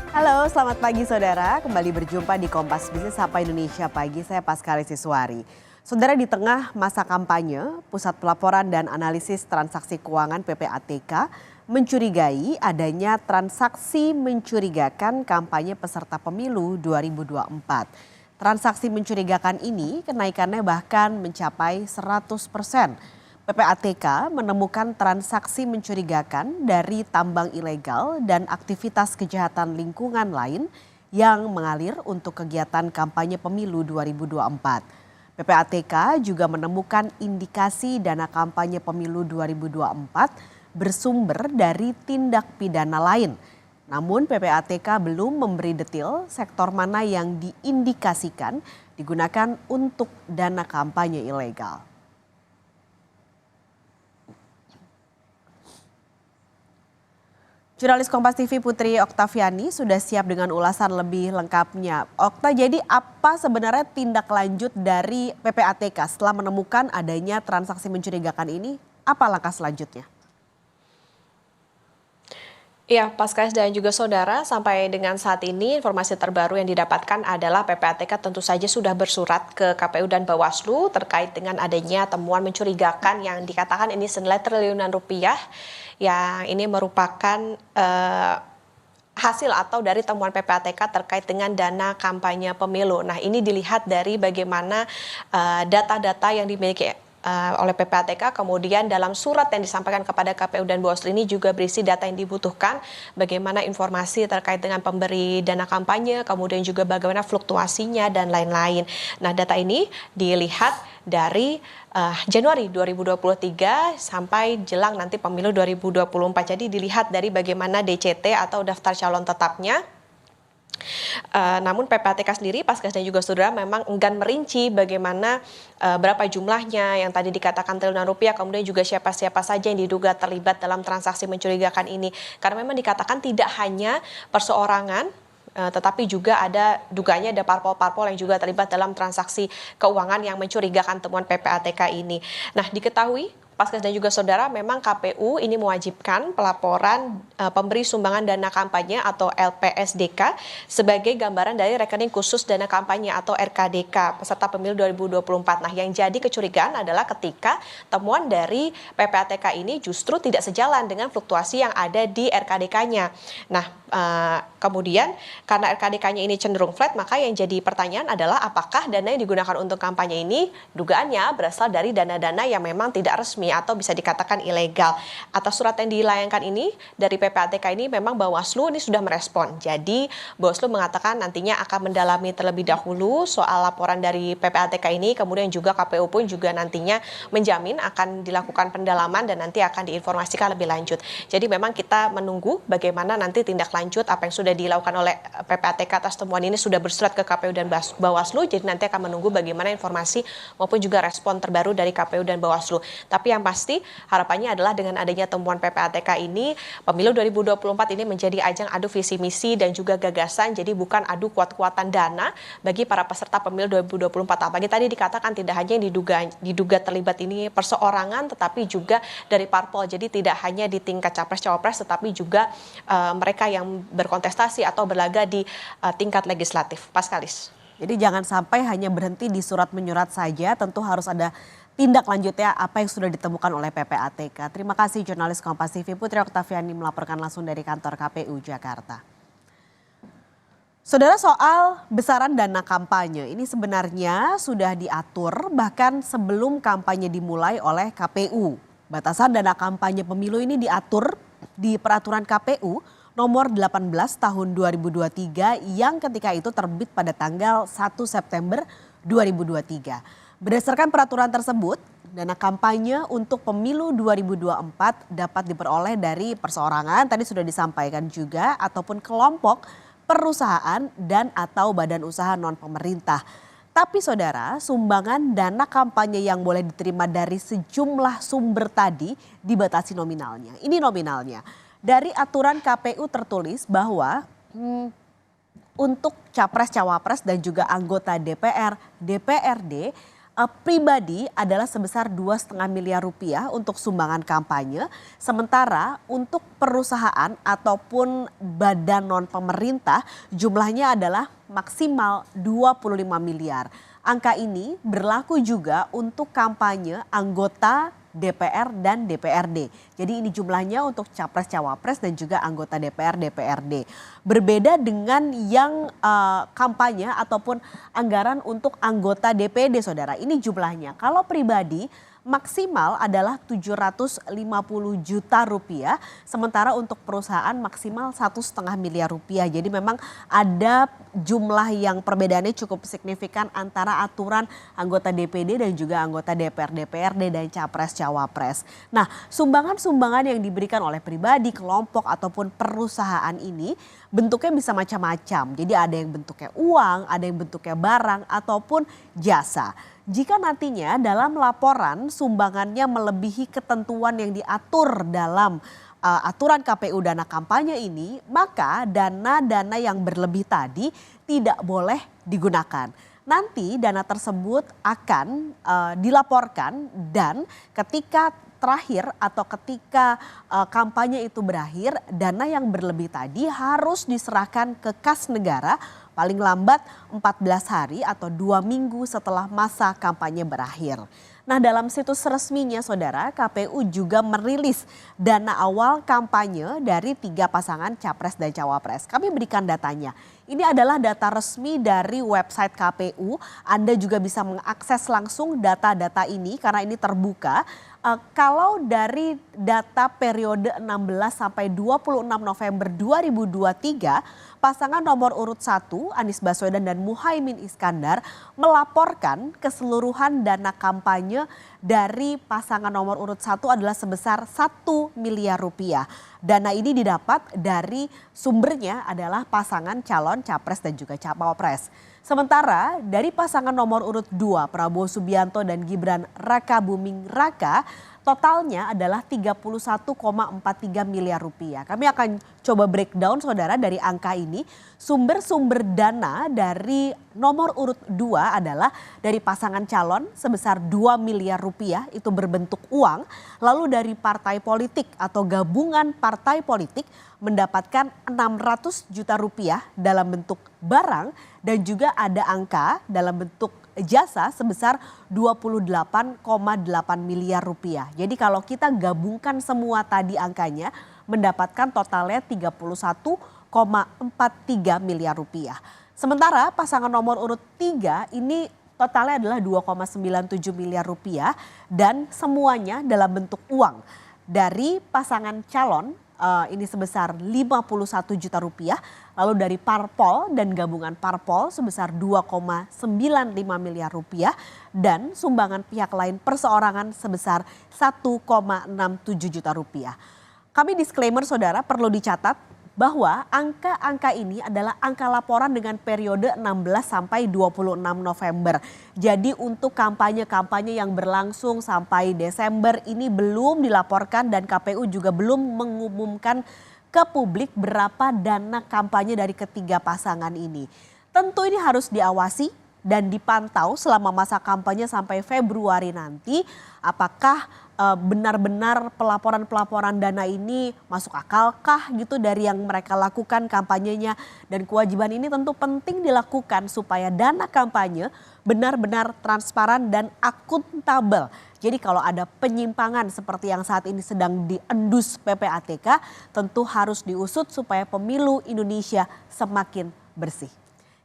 Halo, selamat pagi saudara. Kembali berjumpa di Kompas Bisnis Sapa Indonesia Pagi. Saya Paskari Siswari. Saudara, di tengah masa kampanye, Pusat Pelaporan dan Analisis Transaksi Keuangan PPATK mencurigai adanya transaksi mencurigakan kampanye peserta pemilu 2024. Transaksi mencurigakan ini kenaikannya bahkan mencapai 100%. PPATK menemukan transaksi mencurigakan dari tambang ilegal dan aktivitas kejahatan lingkungan lain yang mengalir untuk kegiatan kampanye pemilu 2024. PPATK juga menemukan indikasi dana kampanye pemilu 2024 bersumber dari tindak pidana lain. Namun PPATK belum memberi detail sektor mana yang diindikasikan digunakan untuk dana kampanye ilegal. Jurnalis Kompas TV Putri Oktaviani sudah siap dengan ulasan lebih lengkapnya. Okta, jadi apa sebenarnya tindak lanjut dari PPATK setelah menemukan adanya transaksi mencurigakan ini? Apa langkah selanjutnya? Iya, Paskas dan juga saudara, sampai dengan saat ini informasi terbaru yang didapatkan adalah PPATK tentu saja sudah bersurat ke KPU dan Bawaslu terkait dengan adanya temuan mencurigakan yang dikatakan ini senilai triliunan rupiah, yang ini merupakan hasil atau dari temuan PPATK terkait dengan dana kampanye pemilu. Nah, ini dilihat dari bagaimana data-data yang dimiliki oleh PPATK, kemudian dalam surat yang disampaikan kepada KPU dan Bawaslu ini juga berisi data yang dibutuhkan, bagaimana informasi terkait dengan pemberi dana kampanye, kemudian juga bagaimana fluktuasinya dan lain-lain. Nah, data ini dilihat dari Januari 2023 sampai jelang nanti pemilu 2024. Jadi dilihat dari bagaimana DCT atau daftar calon tetapnya. Namun PPATK sendiri, Paskas dan juga saudara, memang enggan merinci bagaimana berapa jumlahnya yang tadi dikatakan triliunan rupiah, kemudian juga siapa-siapa saja yang diduga terlibat dalam transaksi mencurigakan ini. Karena memang dikatakan tidak hanya perseorangan, tetapi juga ada dugaannya ada parpol-parpol yang juga terlibat dalam transaksi keuangan yang mencurigakan temuan PPATK ini. Nah, diketahui Paskas dan juga saudara, memang KPU ini mewajibkan pelaporan pemberi sumbangan dana kampanye atau LPSDK sebagai gambaran dari rekening khusus dana kampanye atau RKDK peserta pemilu 2024. Nah, yang jadi kecurigaan adalah ketika temuan dari PPATK ini justru tidak sejalan dengan fluktuasi yang ada di RKDK-nya. Nah, kemudian karena RKDK-nya ini cenderung flat, maka yang jadi pertanyaan adalah apakah dana yang digunakan untuk kampanye ini dugaannya berasal dari dana-dana yang memang tidak resmi atau bisa dikatakan ilegal. Atas surat yang dilayangkan ini dari PPATK ini memang Bawaslu ini sudah merespon. Jadi Bawaslu mengatakan nantinya akan mendalami terlebih dahulu soal laporan dari PPATK ini, kemudian juga KPU pun juga nantinya menjamin akan dilakukan pendalaman dan nanti akan diinformasikan lebih lanjut. Jadi memang kita menunggu bagaimana nanti tindak lanjut apa yang sudah dilakukan oleh PPATK atas temuan ini, sudah bersurat ke KPU dan Bawaslu. Jadi nanti akan menunggu bagaimana informasi maupun juga respon terbaru dari KPU dan Bawaslu. Tapi yang pasti harapannya adalah dengan adanya temuan PPATK ini, pemilu 2024 ini menjadi ajang adu visi misi dan juga gagasan, jadi bukan adu kuat-kuatan dana bagi para peserta pemilu 2024. Apalagi tadi dikatakan tidak hanya yang diduga terlibat ini perseorangan, tetapi juga dari parpol. Jadi tidak hanya di tingkat capres-cawapres, tetapi juga mereka yang berkontestasi atau berlaga di tingkat legislatif. Paskalis. Jadi jangan sampai hanya berhenti di surat menyurat saja, tentu harus ada tindak lanjutnya apa yang sudah ditemukan oleh PPATK. Terima kasih jurnalis Kompas TV Putri Oktaviani melaporkan langsung dari kantor KPU Jakarta. Saudara, soal besaran dana kampanye ini sebenarnya sudah diatur bahkan sebelum kampanye dimulai oleh KPU. Batasan dana kampanye pemilu ini diatur di peraturan KPU nomor 18 tahun 2023 yang ketika itu terbit pada tanggal 1 September 2023. Berdasarkan peraturan tersebut, dana kampanye untuk pemilu 2024 dapat diperoleh dari perseorangan, tadi sudah disampaikan juga, ataupun kelompok, perusahaan, dan atau badan usaha non-pemerintah. Tapi saudara, sumbangan dana kampanye yang boleh diterima dari sejumlah sumber tadi dibatasi nominalnya. Ini nominalnya. Dari aturan KPU tertulis bahwa untuk capres, cawapres, dan juga anggota DPR, DPRD, Pribadi adalah sebesar 2,5 miliar rupiah untuk sumbangan kampanye, sementara untuk perusahaan ataupun badan non pemerintah jumlahnya adalah maksimal 25 miliar. Angka ini berlaku juga untuk kampanye anggota DPR dan DPRD. Jadi ini jumlahnya untuk capres-cawapres dan juga anggota DPR, DPRD. Berbeda dengan yang kampanye ataupun anggaran untuk anggota DPD, saudara. Ini jumlahnya. Kalau pribadi maksimal adalah 750 juta rupiah, sementara untuk perusahaan maksimal 1,5 miliar rupiah. Jadi memang ada jumlah yang perbedaannya cukup signifikan antara aturan anggota DPD dan juga anggota DPR, DPRD dan capres-cawapres. Nah, sumbangan-sumbangan yang diberikan oleh pribadi, kelompok ataupun perusahaan ini bentuknya bisa macam-macam. Jadi ada yang bentuknya uang, ada yang bentuknya barang ataupun jasa. Jika nantinya dalam laporan sumbangannya melebihi ketentuan yang diatur dalam aturan KPU dana kampanye ini, maka dana-dana yang berlebih tadi tidak boleh digunakan. Nanti dana tersebut akan dilaporkan dan ketika terakhir atau ketika kampanye itu berakhir, dana yang berlebih tadi harus diserahkan ke kas negara paling lambat 14 hari atau 2 minggu setelah masa kampanye berakhir. Nah, dalam situs resminya saudara, KPU juga merilis dana awal kampanye dari 3 pasangan capres dan cawapres. Kami berikan datanya. Ini adalah data resmi dari website KPU. Anda juga bisa mengakses langsung data-data ini karena ini terbuka. Kalau dari data periode 16 sampai 26 November 2023, pasangan nomor urut 1 Anies Baswedan dan Muhaimin Iskandar melaporkan keseluruhan dana kampanye dari pasangan nomor urut 1 adalah sebesar 1 miliar rupiah. Dana ini didapat dari sumbernya adalah pasangan calon capres dan juga cawapres. Sementara dari pasangan nomor urut 2 Prabowo Subianto dan Gibran Rakabuming Raka totalnya adalah 31,43 miliar rupiah. Kami akan coba breakdown saudara dari angka ini. Sumber-sumber dana dari nomor urut 2 adalah dari pasangan calon sebesar 2 miliar rupiah itu berbentuk uang. Lalu dari partai politik atau gabungan partai politik mendapatkan 600 juta rupiah dalam bentuk barang dan juga ada angka dalam bentuk jasa sebesar 28,8 miliar rupiah. Jadi kalau kita gabungkan semua tadi angkanya mendapatkan totalnya 31,43 miliar rupiah. Sementara pasangan nomor urut 3 ini totalnya adalah 2,97 miliar rupiah dan semuanya dalam bentuk uang. Dari pasangan calon ini sebesar 51 juta rupiah, lalu dari parpol dan gabungan parpol sebesar 2,95 miliar rupiah dan sumbangan pihak lain perseorangan sebesar 1,67 juta rupiah. Kami disclaimer saudara perlu dicatat bahwa angka-angka ini adalah angka laporan dengan periode 16 sampai 26 November. Jadi untuk kampanye-kampanye yang berlangsung sampai Desember ini belum dilaporkan dan KPU juga belum mengumumkan ke publik berapa dana kampanye dari ketiga pasangan ini. Tentu ini harus diawasi dan dipantau selama masa kampanye sampai Februari nanti apakah benar-benar pelaporan-pelaporan dana ini masuk akalkah gitu dari yang mereka lakukan kampanyenya, dan kewajiban ini tentu penting dilakukan supaya dana kampanye benar-benar transparan dan akuntabel. Jadi kalau ada penyimpangan seperti yang saat ini sedang diendus PPATK tentu harus diusut supaya pemilu Indonesia semakin bersih.